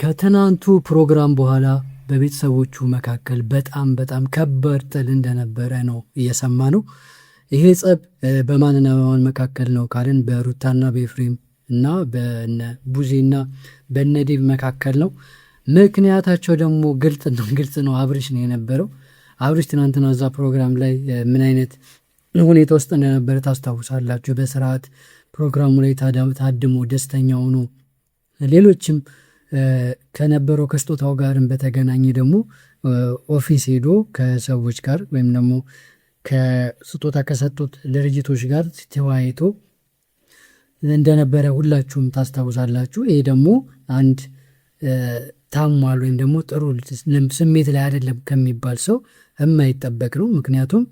ከትናንቱ ፕሮግራም በኋላ በቤተሰቦቹ መካከል በጣም ከባድ ጥል እንደነበረ ነው እየሰማነው። ይሄ ጸብ በማንና በማን መካከል ነው ካልን በሩታና በኤፍሬም እና በነ ቡዜና በነ ዴቭ መካከል ነው። ምክንያታቸው ደግሞ ግልጽ ነው። አብርሽ ነው የነበረው። አብርሽ ትናንትና እዛ ፕሮግራም ላይ ምን አይነት ሁኔታ ውስጥ እንደነበረ ታስታውሳላችሁ። በስርዓት ፕሮግራሙ ላይ ታድሞ ደስተኛ ሆኖ ሌሎችም ከነበረው ከስጦታው ጋርም በተገናኘ ደግሞ ኦፊስ ሄዶ ከሰዎች ጋር ወይም ደግሞ ከስጦታ ከሰጡት ድርጅቶች ጋር ተወያይቶ እንደነበረ ሁላችሁም ታስታውሳላችሁ። ይሄ ደግሞ አንድ ታሟል ወይም ደግሞ ጥሩ ስሜት ላይ አይደለም ከሚባል ሰው የማይጠበቅ ነው። ምክንያቱም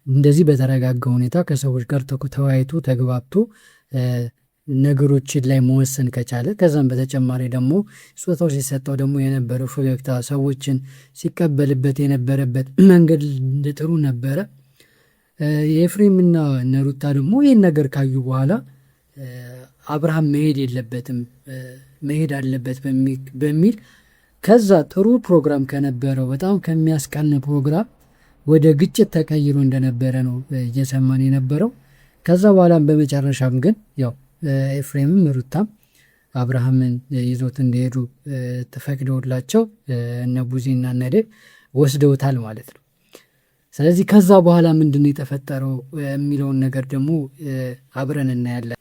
እንደዚህ በተረጋጋ ሁኔታ ከሰዎች ጋር ተወያይቶ ተግባብቶ ነገሮችን ላይ መወሰን ከቻለ ከዛም በተጨማሪ ደግሞ ስጦታው ሲሰጠው ደግሞ የነበረው ፈገግታ ሰዎችን ሲቀበልበት የነበረበት መንገድ ጥሩ ነበረ። የኤፍሬምና ነሩታ ደግሞ ይህን ነገር ካዩ በኋላ አብርሃም መሄድ የለበትም መሄድ አለበት በሚል ከዛ ጥሩ ፕሮግራም ከነበረው በጣም ከሚያስቀን ፕሮግራም ወደ ግጭት ተቀይሮ እንደነበረ ነው እየሰማን የነበረው። ከዛ በኋላም በመጨረሻም ግን ያው ኤፍሬምም ሩታም አብርሃምን ይዞት እንደሄዱ ተፈቅደውላቸው እነ ቡዜና እነ ዴቭ ወስደውታል ማለት ነው። ስለዚህ ከዛ በኋላ ምንድነው የተፈጠረው የሚለውን ነገር ደግሞ አብረን እናያለን።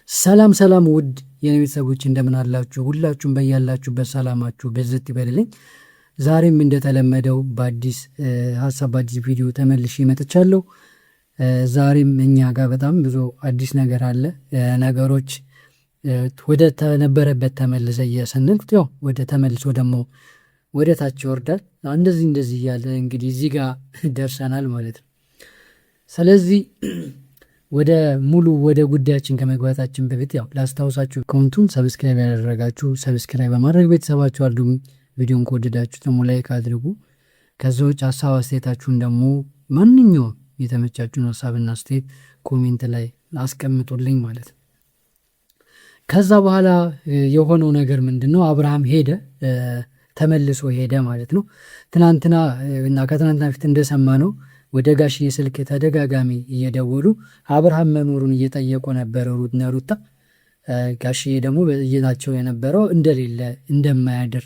ሰላም ውድ የኔ ቤተሰቦች እንደምን አላችሁ? ሁላችሁም በያላችሁበት ሰላማችሁ በዝት ይበልልኝ። ዛሬም እንደተለመደው በአዲስ ሀሳብ በአዲስ ቪዲዮ ተመልሼ መጥቻለሁ። ዛሬም እኛ ጋር በጣም ብዙ አዲስ ነገር አለ። ነገሮች ወደ ተነበረበት ተመልሰ እየሰንል ያው ወደ ተመልሶ ደግሞ ወደ ታች ይወርዳል። እንደዚህ እያለ እንግዲህ እዚህ ጋር ደርሰናል ማለት ነው። ስለዚህ ወደ ጉዳያችን ከመግባታችን በፊት ያው ላስታውሳችሁ አካውንቱን ሰብስክራይብ ያደረጋችሁ ሰብስክራይብ በማድረግ ቤተሰባችሁ አድርጉ። ቪዲዮን ከወደዳችሁ ደግሞ ላይክ አድርጉ። ከዛ ውጭ ሀሳብ አስተያየታችሁን ደግሞ ማንኛውም የተመቻችሁን ሀሳብና አስተያየት ኮሜንት ላይ አስቀምጡልኝ ማለት ነው። ከዛ በኋላ የሆነው ነገር ምንድነው? አብርሃም ሄደ፣ ተመልሶ ሄደ ማለት ነው። ትናንትና እና ከትናንትና ፊት እንደሰማ ነው ወደ ጋሽዬ ስልክ ተደጋጋሚ እየደወሉ አብርሃም መኖሩን እየጠየቁ ነበረ ሩታ። ጋሽዬ ደግሞ በእይታቸው የነበረው እንደሌለ እንደማያድር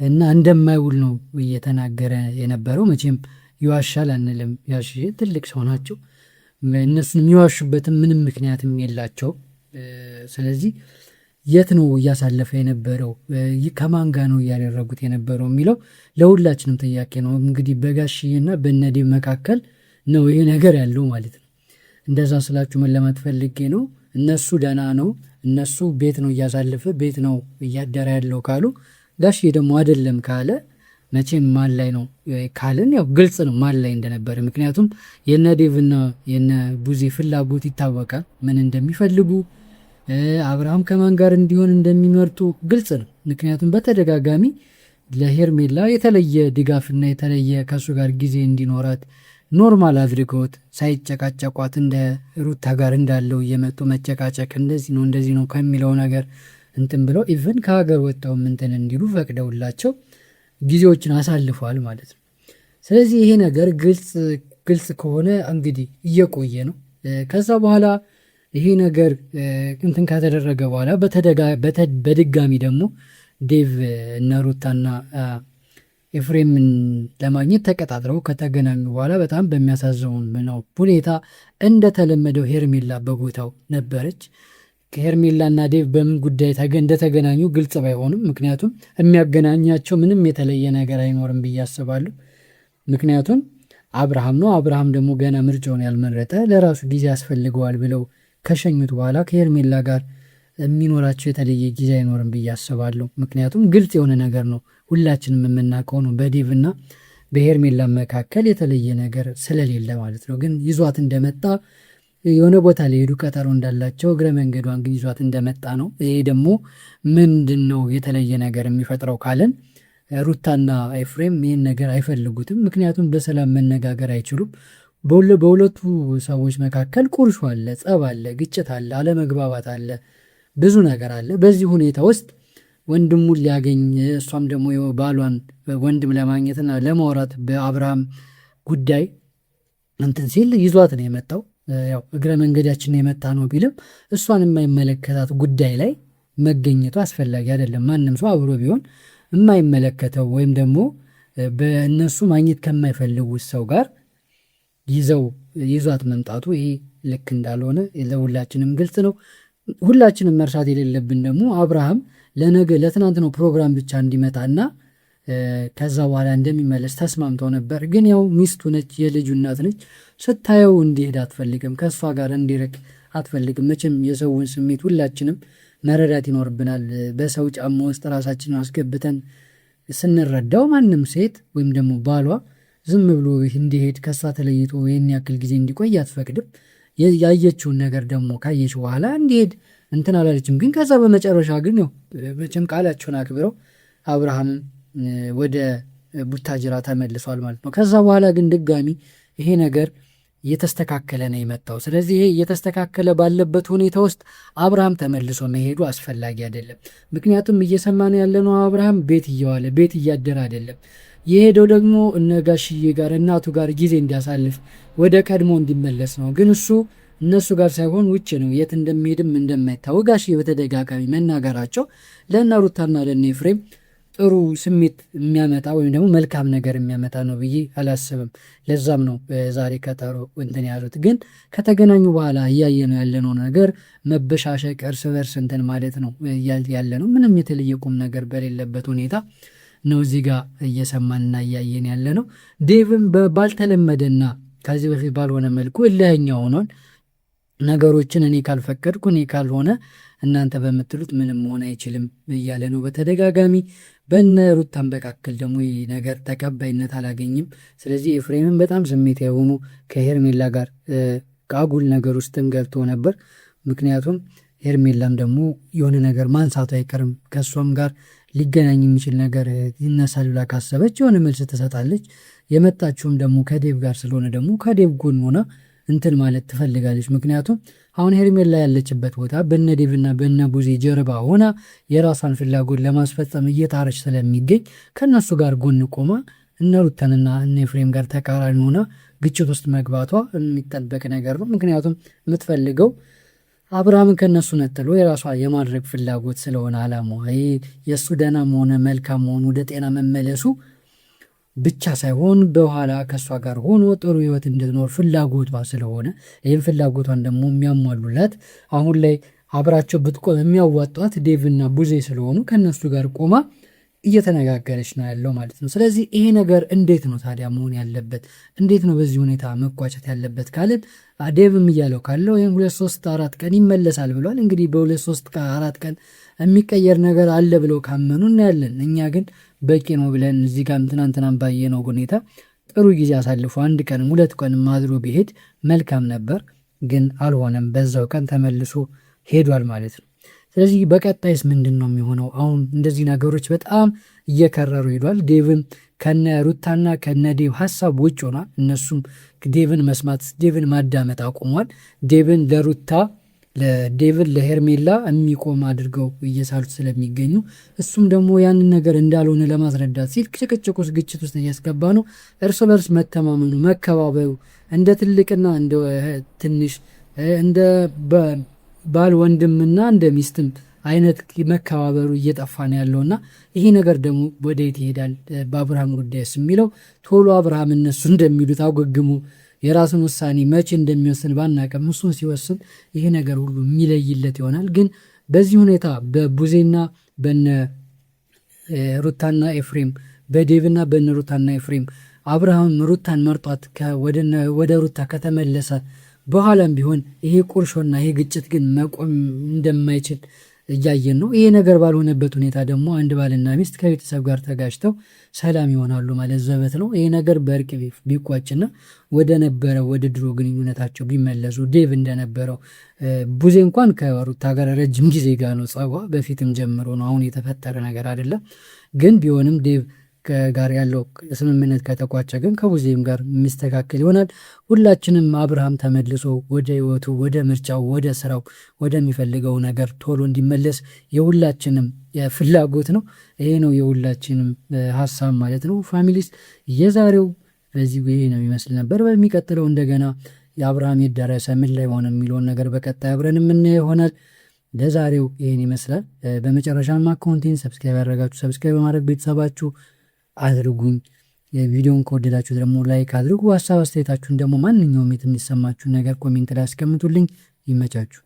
እና እንደማይውል ነው እየተናገረ የነበረው። መቼም ይዋሻል አንልም፣ ጋሽዬ ትልቅ ሰው ናቸው። እነሱን የሚዋሹበትም ምንም ምክንያትም የላቸው። ስለዚህ የት ነው እያሳለፈ የነበረው ከማን ጋር ነው እያደረጉት የነበረው የሚለው ለሁላችንም ጥያቄ ነው። እንግዲህ በጋሽዬና በነ ዴቭ መካከል ነው ይሄ ነገር ያለው ማለት ነው። እንደዛ ስላችሁ ምን ለማለት ፈልጌ ነው፣ እነሱ ደህና ነው፣ እነሱ ቤት ነው እያሳለፈ ቤት ነው እያደረ ያለው ካሉ፣ ጋሽዬ ደግሞ አይደለም ካለ መቼም ማን ላይ ነው ካልን ያው ግልጽ ነው ማን ላይ እንደነበረ። ምክንያቱም የነ ዴቭና የነ ቡዜ ፍላጎት ይታወቃል፣ ምን እንደሚፈልጉ አብርሃም ከማን ጋር እንዲሆን እንደሚመርጡ ግልጽ ነው። ምክንያቱም በተደጋጋሚ ለሄርሜላ የተለየ ድጋፍና የተለየ ከሱ ጋር ጊዜ እንዲኖራት ኖርማል አድርገውት ሳይጨቃጨቋት እንደ ሩታ ጋር እንዳለው እየመጡ መጨቃጨቅ እንደዚህ ነው ከሚለው ነገር እንትን ብለው ኢቭን ከሀገር ወጣው እንትን እንዲሉ ፈቅደውላቸው ጊዜዎችን አሳልፈዋል ማለት ነው። ስለዚህ ይሄ ነገር ግልጽ ከሆነ እንግዲህ እየቆየ ነው። ከዛ በኋላ ይሄ ነገር እንትን ከተደረገ በኋላ በድጋሚ ደግሞ ዴቭ እነ ሩታና ኤፍሬምን ለማግኘት ተቀጣጥረው ከተገናኙ በኋላ በጣም በሚያሳዝን ነው ሁኔታ እንደተለመደው ሄርሜላ በቦታው ነበረች። ከሄርሜላና ዴቭ በምን ጉዳይ እንደተገናኙ ግልጽ ባይሆንም ምክንያቱም የሚያገናኛቸው ምንም የተለየ ነገር አይኖርም ብዬ አስባለሁ። ምክንያቱም አብርሃም ነው። አብርሃም ደግሞ ገና ምርጫውን ያልመረጠ ለራሱ ጊዜ ያስፈልገዋል ብለው ከሸኙት በኋላ ከሄርሜላ ጋር የሚኖራቸው የተለየ ጊዜ አይኖርም ብዬ አስባለሁ። ምክንያቱም ግልጽ የሆነ ነገር ነው፣ ሁላችንም የምናውቀው ነው። በዴቭና በሄርሜላ መካከል የተለየ ነገር ስለሌለ ማለት ነው። ግን ይዟት እንደመጣ የሆነ ቦታ ላይ ሄዱ ቀጠሮ እንዳላቸው እግረ መንገዷን ግን ይዟት እንደመጣ ነው። ይሄ ደግሞ ምንድን ነው የተለየ ነገር የሚፈጥረው ካለን ሩታና ኤፍሬም ይህን ነገር አይፈልጉትም። ምክንያቱም በሰላም መነጋገር አይችሉም። በሁለቱ ሰዎች መካከል ቁርሾ አለ፣ ጸብ አለ፣ ግጭት አለ፣ አለመግባባት አለ፣ ብዙ ነገር አለ። በዚህ ሁኔታ ውስጥ ወንድሙን ሊያገኝ እሷም ደግሞ ባሏን ወንድም ለማግኘትና ለማውራት በአብርሃም ጉዳይ እንትን ሲል ይዟት ነው የመጣው። ያው እግረ መንገዳችን የመጣ ነው ቢልም እሷን የማይመለከታት ጉዳይ ላይ መገኘቱ አስፈላጊ አይደለም። ማንም ሰው አብሮ ቢሆን የማይመለከተው ወይም ደግሞ በእነሱ ማግኘት ከማይፈልጉት ሰው ጋር ይዟት መምጣቱ ይሄ ልክ እንዳልሆነ ለሁላችንም ግልጽ ነው። ሁላችንም መርሳት የሌለብን ደግሞ አብርሃም ለትናንት ነው ፕሮግራም ብቻ እንዲመጣና ከዛ በኋላ እንደሚመለስ ተስማምተው ነበር። ግን ያው ሚስቱ ነች፣ የልጁ እናት ነች። ስታየው እንዲሄድ አትፈልግም፣ ከእሷ ጋር እንዲርቅ አትፈልግም። መቼም የሰውን ስሜት ሁላችንም መረዳት ይኖርብናል። በሰው ጫማ ውስጥ ራሳችንን አስገብተን ስንረዳው ማንም ሴት ወይም ደግሞ ባሏ ዝም ብሎ እንዲሄድ ከእሷ ተለይቶ ይህን ያክል ጊዜ እንዲቆይ አትፈቅድም። ያየችውን ነገር ደግሞ ካየች በኋላ እንዲሄድ እንትን አላለችም። ግን ከዛ በመጨረሻ ግን ያው መቼም ቃላቸውን አክብረው አብርሃም ወደ ቡታጅራ ተመልሷል ማለት ነው። ከዛ በኋላ ግን ድጋሚ ይሄ ነገር እየተስተካከለ ነው የመጣው። ስለዚህ ይሄ እየተስተካከለ ባለበት ሁኔታ ውስጥ አብርሃም ተመልሶ መሄዱ አስፈላጊ አይደለም። ምክንያቱም እየሰማን ያለነው አብርሃም ቤት እየዋለ ቤት እያደረ አይደለም የሄደው፣ ደግሞ እነ ጋሽዬ ጋር እናቱ ጋር ጊዜ እንዲያሳልፍ ወደ ቀድሞ እንዲመለስ ነው። ግን እሱ እነሱ ጋር ሳይሆን ውጭ ነው። የት እንደሚሄድም እንደማይታወቅ ጋሽዬ በተደጋጋሚ መናገራቸው ለእነ ሩታና ለእነ ኤፍሬም ጥሩ ስሜት የሚያመጣ ወይም ደግሞ መልካም ነገር የሚያመጣ ነው ብዬ አላስብም። ለዛም ነው ዛሬ ቀጠሮ እንትን ያሉት። ግን ከተገናኙ በኋላ እያየ ነው ያለነው ነገር መበሻሸቅ፣ እርስ በርስ እንትን ማለት ነው ያለ ነው። ምንም የተለየ ቁም ነገር በሌለበት ሁኔታ ነው እዚህ ጋር እየሰማንና እያየን ያለ ነው። ዴቭም ባልተለመደና ከዚህ በፊት ባልሆነ መልኩ እልኸኛ ሆኗል። ነገሮችን እኔ ካልፈቀድኩ እኔ ካልሆነ እናንተ በምትሉት ምንም መሆን አይችልም እያለ ነው በተደጋጋሚ። በነ ሩታን መካከል ደግሞ ይህ ነገር ተቀባይነት አላገኝም። ስለዚህ ኤፍሬምን በጣም ስሜት የሆኑ ከሄርሜላ ጋር ከአጉል ነገር ውስጥም ገብቶ ነበር። ምክንያቱም ሄርሜላም ደግሞ የሆነ ነገር ማንሳቱ አይቀርም፣ ከእሷም ጋር ሊገናኝ የሚችል ነገር ይነሳል ብላ ካሰበች የሆነ መልስ ትሰጣለች። የመጣችውም ደግሞ ከዴቭ ጋር ስለሆነ ደግሞ ከዴቭ ጎን ሆና እንትን ማለት ትፈልጋለች። ምክንያቱም አሁን ሄርሜላ ያለችበት ቦታ በነ ዴቭና በነ ቡዜ ጀርባ ሆና የራሷን ፍላጎት ለማስፈጸም እየጣረች ስለሚገኝ ከእነሱ ጋር ጎን ቆማ እነ ሩታንና እነ ኤፍሬም ጋር ተቃራኒ ሆና ግጭት ውስጥ መግባቷ የሚጠበቅ ነገር ነው። ምክንያቱም የምትፈልገው አብርሃምን ከነሱ ነጥሎ የራሷ የማድረግ ፍላጎት ስለሆነ አላማዋ የእሱ ደህና መሆነ መልካም መሆኑ ወደ ጤና መመለሱ ብቻ ሳይሆን በኋላ ከእሷ ጋር ሆኖ ጥሩ ህይወት እንድትኖር ፍላጎቷ ስለሆነ ይህም ፍላጎቷን ደግሞ የሚያሟሉላት አሁን ላይ አብራቸው ብትቆም የሚያዋጧት ዴቭና ቡዜ ስለሆኑ ከነሱ ጋር ቆማ እየተነጋገረች ነው ያለው ማለት ነው። ስለዚህ ይሄ ነገር እንዴት ነው ታዲያ መሆን ያለበት? እንዴት ነው በዚህ ሁኔታ መቋጨት ያለበት ካልን ዴቭም እያለው ካለው ይህም 2-3-4 ቀን ይመለሳል ብሏል። እንግዲህ በ2-3-4 ቀን የሚቀየር ነገር አለ ብለው ካመኑ እናያለን። እኛ ግን በቂ ነው ብለን እዚህ ጋር ትናንትናም ባየነው ሁኔታ ጥሩ ጊዜ አሳልፎ 1 ቀን 2 ቀን ማድሮ ቢሄድ መልካም ነበር። ግን አልሆነም። በዛው ቀን ተመልሶ ሄዷል ማለት ነው። ስለዚህ በቀጣይስ ምንድን ነው የሚሆነው? አሁን እንደዚህ ነገሮች በጣም እየከረሩ ሄዷል። ዴቭን ከነ ሩታና ከነ ዴቭ ሀሳብ ውጭ ሆኗል። እነሱም ዴቭን መስማት ዴቭን ማዳመጥ አቁሟል። ዴቭን ለሩታ ዴቭን ለሄርሜላ የሚቆም አድርገው እየሳሉት ስለሚገኙ እሱም ደግሞ ያንን ነገር እንዳልሆነ ለማስረዳት ሲል ጭቅጭቅ ውስጥ ግጭት ውስጥ እያስገባ ነው። እርስ በርስ መተማመኑ መከባበሩ እንደ ትልቅና እንደ ትንሽ እንደ ባል ወንድምና እንደ ሚስትም አይነት መከባበሩ እየጠፋ ነው ያለውና ይሄ ነገር ደግሞ ወዴት ይሄዳል? በአብርሃም ጉዳይስ የሚለው ቶሎ አብርሃም እነሱ እንደሚሉት አጎግሙ የራሱን ውሳኔ መቼ እንደሚወስን ባናቀም እሱን ሲወስን ይሄ ነገር ሁሉ የሚለይለት ይሆናል። ግን በዚህ ሁኔታ በቡዜና በነ ሩታና ኤፍሬም በዴቭና በነ ሩታና ኤፍሬም አብርሃም ሩታን መርጧት ወደ ሩታ ከተመለሰ በኋላም ቢሆን ይሄ ቁርሾና ይሄ ግጭት ግን መቆም እንደማይችል እያየን ነው። ይሄ ነገር ባልሆነበት ሁኔታ ደግሞ አንድ ባልና ሚስት ከቤተሰብ ጋር ተጋጭተው ሰላም ይሆናሉ ማለት ዘበት ነው። ይሄ ነገር በእርቅ ቢቋጭና ወደ ነበረው ወደ ድሮ ግንኙነታቸው ቢመለሱ ዴቭ እንደነበረው ቡዜ እንኳን ከሩታ ጋር ረጅም ጊዜ ጋር ነው ጸባ፣ በፊትም ጀምሮ ነው፣ አሁን የተፈጠረ ነገር አይደለም። ግን ቢሆንም ዴቭ ጋር ያለው ስምምነት ከተቋጨ ግን ከቡዜም ጋር የሚስተካከል ይሆናል። ሁላችንም አብርሃም ተመልሶ ወደ ህይወቱ፣ ወደ ምርጫው፣ ወደ ስራው፣ ወደሚፈልገው ነገር ቶሎ እንዲመለስ የሁላችንም ፍላጎት ነው። ይሄ ነው የሁላችንም ሀሳብ ማለት ነው። ፋሚሊስ የዛሬው በዚህ ይሄ ነው ይመስል ነበር። በሚቀጥለው እንደገና የአብርሃም የደረሰ ምን ላይ ሆነ የሚለውን ነገር በቀጣይ አብረን የምናየው ይሆናል። ለዛሬው ይህን ይመስላል። በመጨረሻም አካውንቴን ሰብስክራይብ ያደረጋችሁ ሰብስክራይብ በማድረግ ቤተሰባችሁ አድርጉኝ። የቪዲዮን ከወደዳችሁ ደግሞ ላይክ አድርጉ። ሀሳብ አስተያየታችሁን ደግሞ ማንኛውም የሚሰማችሁ ነገር ኮሜንት ላይ አስቀምጡልኝ። ይመቻችሁ።